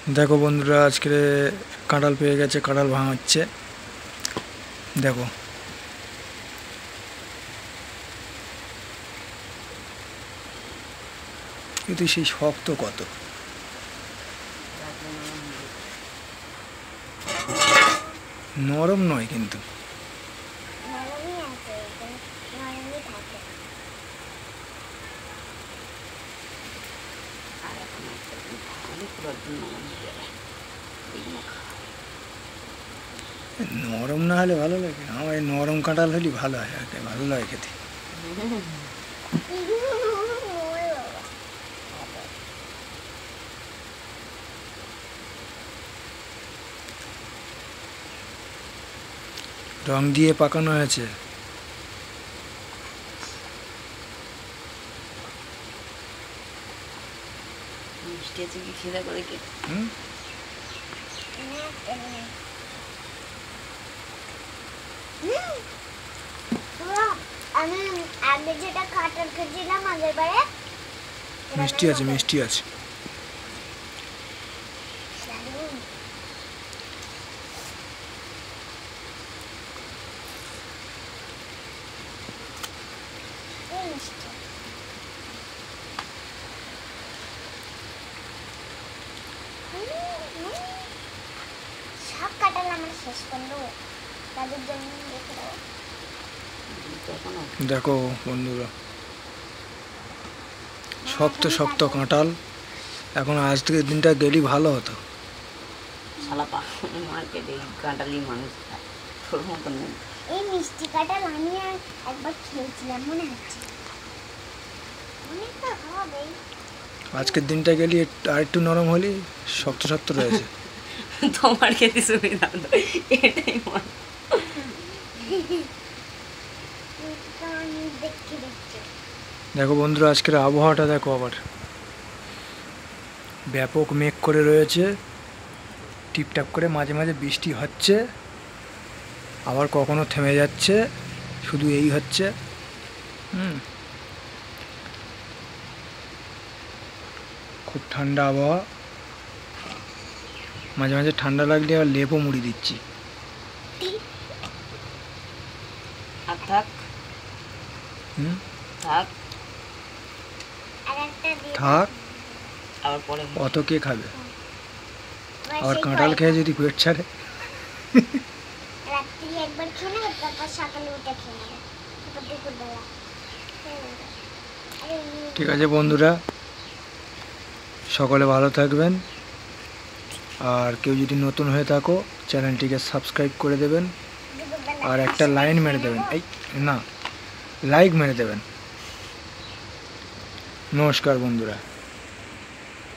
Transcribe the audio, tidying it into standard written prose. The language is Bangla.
देखो बंधुरा आज के काँठाल पे गेছে काँठाल भाঙা হচ্ছে देखो কিন্তু সেই শক্ত কত নরম নয় কিন্তু नरम ना हले भालो लागे हमारे नरम काँठाल हले भालो है भालो लागे खेते रंग दिए पाकानो হয়েছে মিষ্টি আছে কি খিদা করে কি আমি আগে যেটা কাঁঠাল খেয়েছিলাম আগের বারে মিষ্টি আছে সব কাঁঠাল আমরা শেষ করলো তাদের জন্য রেখে দাও देखो बंधुरा শক্ত শক্ত কাঁঠাল এখন আজকের দিনটা গেলি ভালো হতো শালা মার্কেটে কাঁঠালি মানুষ তোর মতন এই মিষ্টি কাঁঠাল আমি একবার খেয়েছিলাম মনে হচ্ছে অনেকটা হবে আজকের দিনটা গেলি আর একটু নরম হলি শক্ত শক্ত রয়েছে তোমার খেতে সুবিধা এটাই মনে देखो बंधुरा आजकेर आबहावाटा देखो आबार ব্যাপক মেঘ করে রয়েছে টিপটাপ করে মাঝে মাঝে বৃষ্টি হচ্ছে আবার কখনো থেমে যাচ্ছে শুধু এই হচ্ছে খুব ঠান্ডা আবহাওয়া মাঝে মাঝে ঠান্ডা লাগলে আবার লেপও মুড়ি দিচ্ছি থাক থাক থাক আবার পরে অত কে খাবে আর কাঁঠাল খেয়ে যদি পেট ছাড়ে রাত্রি একবার খেয়ে নেবে তারপর সকালে উঠে খেয়ে নেবে তারপর দুপুরবেলা ঠিক আছে বন্ধুরা সকলে ভালো থাকবেন আর কেউ যদি নতুন হয়ে থাকো চ্যানেলটিকে সাবস্ক্রাইব করে দেবেন আর একটা লাইন মেরে দেবেন এই না লাইক মেরে দেবেন নমস্কার বন্ধুরা।